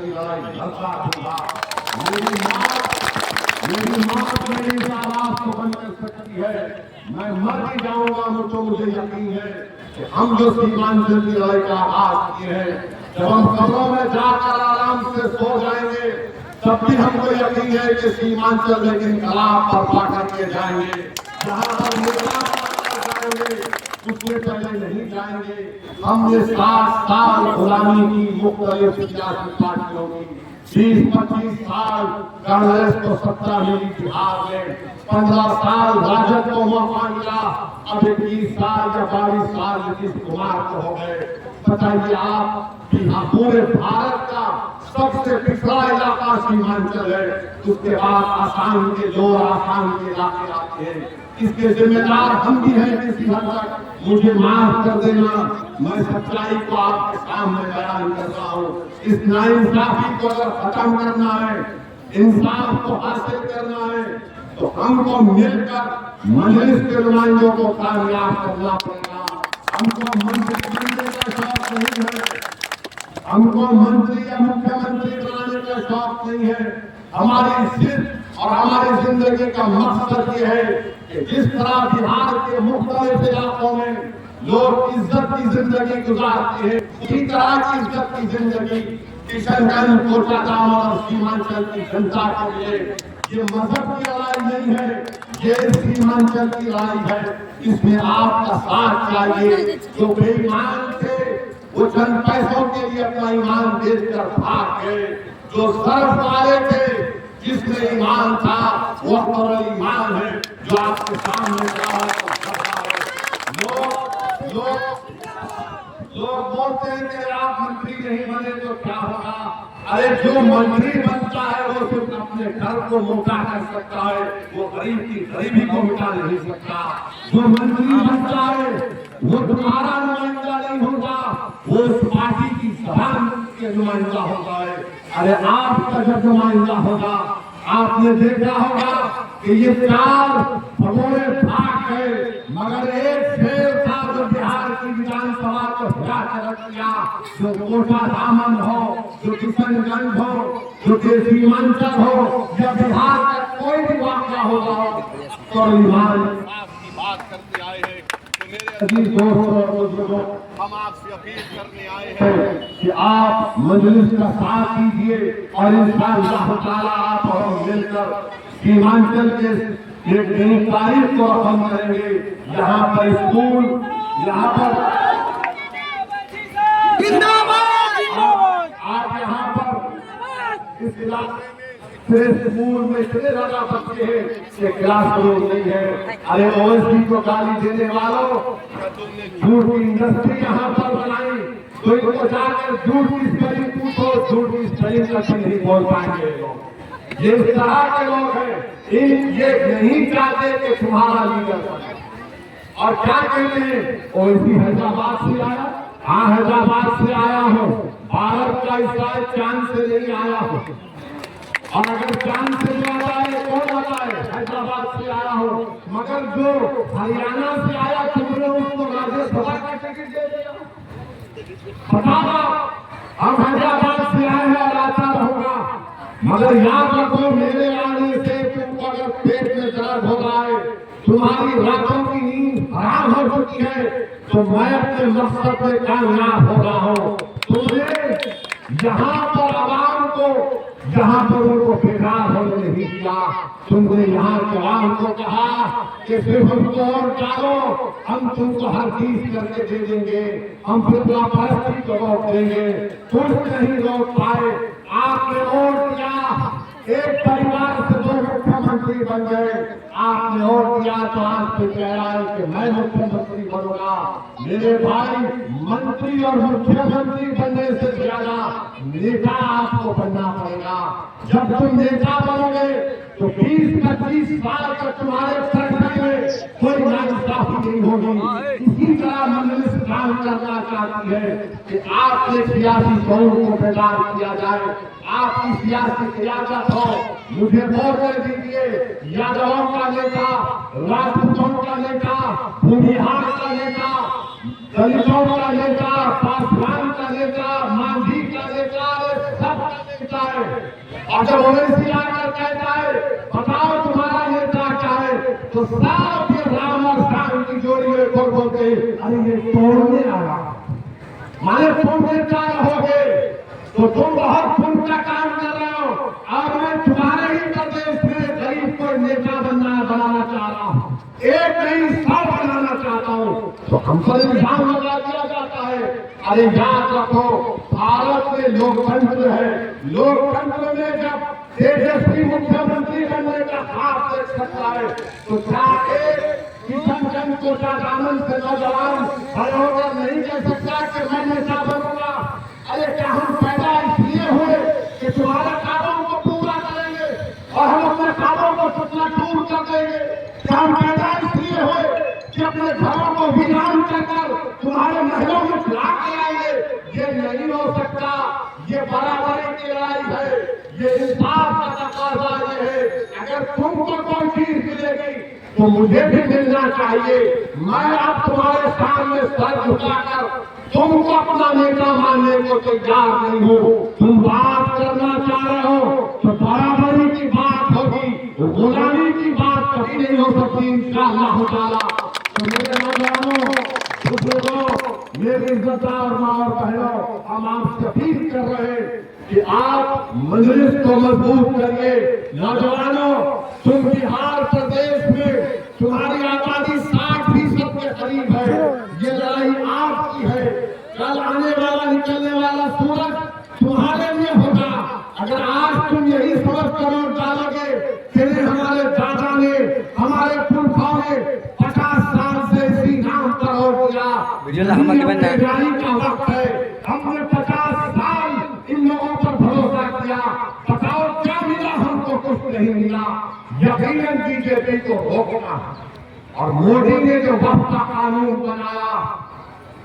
की लड़ाई लड़ता होगा। मेरी माँ मेरी इस आवाज को बंद कर सकती है। मैं मर भी जाऊंगा तो मुझे यकीन है कि हम जो सीमांचल की लड़ाई का आगाज किए हैं, जब हम कब्रों में जाकर आराम से सो जाएंगे, तब भी हमको यकीन है कि सीमांचल में इनकलाब बर्पा करके जाएंगे। जहां हम जाएंगे उसमें पहले नहीं जाएंगे। हमने 60 साल गुलामी की मुख्तलिफ सियासी पार्टियों की, 20-25 साल कांग्रेस को सत्ता मिली बिहार में, 15 साल राजद को मौका मिला, अब 21 साल या 22 साल नीतीश कुमार को हो गए। बताइए आप कि पूरे भारत का सबसे पिछड़ा इलाका सीमांचल है, उसके बाद आसाम के लोग आसाम के इलाके आते हैं। इसके जिम्मेदार हम भी हैं किसी हद तक। मुझे माफ कर देना, मैं सच्चाई को आपके सामने बयान कर रहा हूँ। इस नाइंसाफी को अगर खत्म करना है, इंसाफ को हासिल करना है, तो हमको मिलकर मजलिस के नुमाइंदों को कामयाब करना पड़ेगा। हमको मंत्री बनने का शौक नहीं है, हमको मंत्री या मुख्यमंत्री बनाने का शौक नहीं है। हमारी जिद और हमारी जिंदगी का मकसद ये है कि जिस तरह बिहार के मुख्तलिफ इलाकों में लोग इज्जत की जिंदगी गुजारते हैं, उसी तरह की इज्जत की जिंदगी किशनगंज, कोटागांव और सीमांचल की जनता के लिए। ये मजहब की लड़ाई नहीं है, ये सीमांचल की लड़ाई है। इसमें आपका साथ चाहिए। जो बेईमान थे वो चंद पैसों के लिए अपना ईमान बेचकर भाग गए। जो सर्फ वाले थे, जिसमें ईमान था, वो अकबर ईमान है जो आपके सामने लोग बोलते हैं कि आप मंत्री नहीं बने तो क्या होगा। अरे जो मंत्री बनता है वो सिर्फ अपने घर को मोटा कर सकता है, वो गरीब की गरीबी को मिटा नहीं सकता। जो मंत्री बनता है वो तुम्हारा नुमाइंदा नहीं होगा, वो उस पार्टी की सभा के नुमाइंदा होगा। अरे आपका जब नुमाइंदा होगा, आपने देखा होगा कि ये 4 भगोड़े भाग गए, मगर एक शेर था जो बिहार की विधानसभा को हिला कर रख दिया। जो कोटा दामन हो, जो किशनगंज हो, जो सीमांचल हो, या बिहार का कोई भी वाक़या होगा, तो ईमान की बात करते आए हैं। हम आपसे अपील करने आए हैं कि आप मजलिस का साथ दीजिए और इंशाअल्लाह ताला आप और हम मिलकर सीमांचल के एक नई तारीख को रकम करेंगे। यहाँ पर स्कूल, यहाँ पर आप यहाँ पर इस इलाके में स्कूल में इतने ज्यादा बच्चे हैं कि क्लासरूम नहीं है। अरे ओएसडी को गाली देने वालों, जूट की इंडस्ट्री यहाँ पर बनाई, तो इनको जाकर जूट की स्पेलिंग पूछो, जूट की स्पेलिंग का नहीं बोल पाएंगे लोग। ये इस तरह के लोग हैं, ये नहीं चाहते कि तुम्हारा लीडर बने। और क्या कहते हैं, ओएसडी हैदराबाद से आया। हाँ, हैदराबाद से आया हो, भारत का इस चांद से नहीं आया हो। और अगर चांद से जो आता है कौन आता है, हैदराबाद से आया हो। मगर जो हरियाणा से आया, तुमने उसको राज्यसभा का टिकट दे दिया। बताओ, हम हैदराबाद से आए हैं और आता रहूंगा, मगर याद रखो मेरे आने से तुमको अगर पेट में दर्द हो रहा है, तुम्हारी रातों की नींद हराम हो चुकी है, तो मैं अपने मकसद में कामयाब हो रहा हूँ। तुमने यहाँ पर आवाम को, यहाँ पर उनको बेकार होने नहीं दिया। तुमने यहाँ के आवाम को कहा कि सिर्फ हमको और डालो, हम तुमको हर चीज करके दे देंगे, हम फिर लापरवाही को रोक देंगे। कुछ नहीं रोक पाए। आपने वोट दिया, एक परिवार से 2 मुख्यमंत्री बन गए। आपने वोट दिया तो आज पे कह रहा है कि मैं मुख्यमंत्री बनूंगा। मेरे भाई, मंत्री और मुख्यमंत्री बनने से ज्यादा नेता आपको बनना पड़ेगा। जब तुम नेता बनोगे तो 20-25 साल तक तुम्हारे सरकार में कोई नाइंसाफी नहीं होगी। इसी तरह मजलिस काम करना चाहती है कि आपके सियासी दौर को बेदार किया जाए, आपकी सियासी क्यादत हो। मुझे वोट दीजिए, यादवों का नेता, राजपूतों का नेता, भूमिहार का नेता, दलितों का नेता, पासवान का नेता, मांझी का नेता, सब सकता है। और जब ओवैसी आकर कहता है बताओ तुम्हारा नेता क्या है, तो साफ ये राम और श्याम की जोड़ी में खोल बोलते अरे ये तोड़ने आया, माने तुम नेता रहोगे तो तुम बहुत पुण्य का काम कर रहे हो, और मैं तुम्हारे ही प्रदेश में गरीब को नेता बनाना चाह रहा हूँ, एक नहीं 100 बनाना चाहता हूँ। तो हम पर इल्जाम लगा दिया जाता है। अरे याद रखो भारत में लोकतंत्र है, लोकतंत्र में जब तेजस्वी मुख्यमंत्री बनने का हाथ देख सकता है तो क्या एक किशनगंज कोटा दामन से नौजवान भरोसा नहीं कर सकता कि मैं नेता बनूंगा। अरे क्या हम पैदा इसलिए हुए कि तुम्हारे कामों को पूरा करेंगे और हम अपने कामों को कितना दूर कर देंगे? क्या हम पैदा इसलिए हुए कि अपने घरों को वीरान कर तुम्हारे महलों में खिला कराएंगे? ये नहीं हो सकता। ये बराबरी की लड़ाई है, ये इंसाफ का तकाजा ये है। अगर तुमको कोई चीज मिलेगी तो मुझे भी मिलना चाहिए। मैं अब तुम्हारे सामने सर झुकाकर तुमको अपना नेता मानने को तैयार नहीं हूँ। तुम बात करना चाह रहे हो तो बराबरी की बात होगी, गुलामी की बात कभी नहीं हो सकती इंशाअल्लाह ताला। तो मेरे नौजवानों, बुजुर्गों, मेरी इज्जतदार माँ और बहनों, हम आपसे अपील कर रहे हैं कि आप मजलिस को मजबूत करिए। नौजवानों, तुम बिहार प्रदेश में तुम्हारी आबादी 60% के करीब है। ये लड़ाई आपकी है। कल आने वाला निकलने वाला सूरज तुम्हारे लिए होगा। अगर आज तुम यही समझ कर डालोगे कि हमारे दादा ने, हमारे पुरखाओं ने 50 साल से इसी नाम पर वोट दिया, का वक्त है। हमने 50 साल इन लोगों पर भरोसा किया, बताओ क्या मिला? हमको कुछ नहीं मिला। यकीनन बीजेपी को रोकना। और मोदी ने जो वक्त का कानून बनाया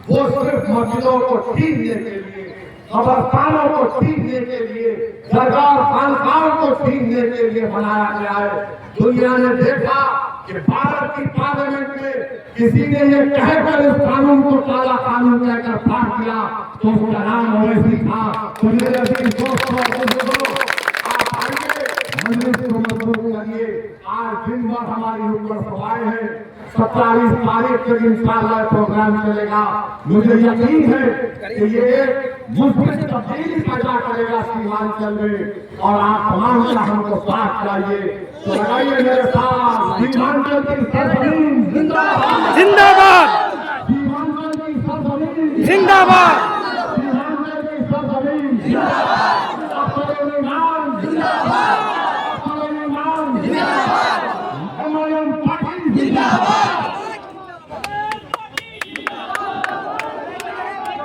वो सिर्फ मस्जिदों को छीनने के लिए, कब्रस्तानों को छीनने के लिए, सरकार खानकाहों को छीनने के लिए बनाया गया है। दुनिया ने देखा कि भारत की पार्लियामेंट में किसी ने ये कहकर इस कानून को काला कानून कहकर फाड़ दिया तो उसका नाम ओवैसी था। तो मेरे अजीज दोस्तों, आप आइए, मजलिस को मजबूत करिए। आज दिन भर हमारी ऊपर सवाए हैं। 27 तारीख तक इंशाअल्लाह प्रोग्राम चलेगा। मुझे यकीन है कि ये एक मुस्लिम तब्दीली पैदा करेगा सीमांचल में, और आप तमाम का हमको साथ चाहिए। तो लगाइए मेरे साथ, सीमांचल की सरजमीन जिंदाबाद, जिंदाबाद, सीमांचल की सरजमीन जिंदाबाद, सीमांचल की सरजमीन जिंदाबाद, अपने ईमान जिंदाबाद, अपने ईमान जिंदाबाद, एमआईएम पार्टी जिंदाबाद,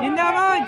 जिंदाबाद।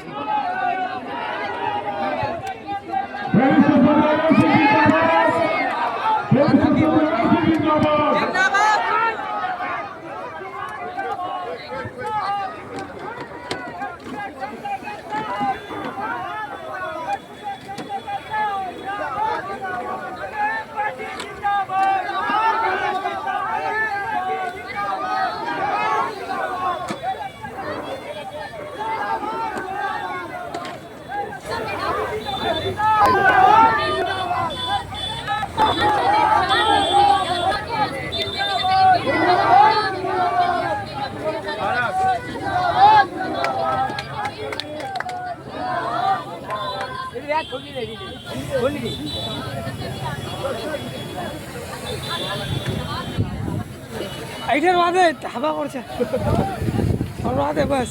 এইটার বাদে হাবা করছে আর বাদে বাস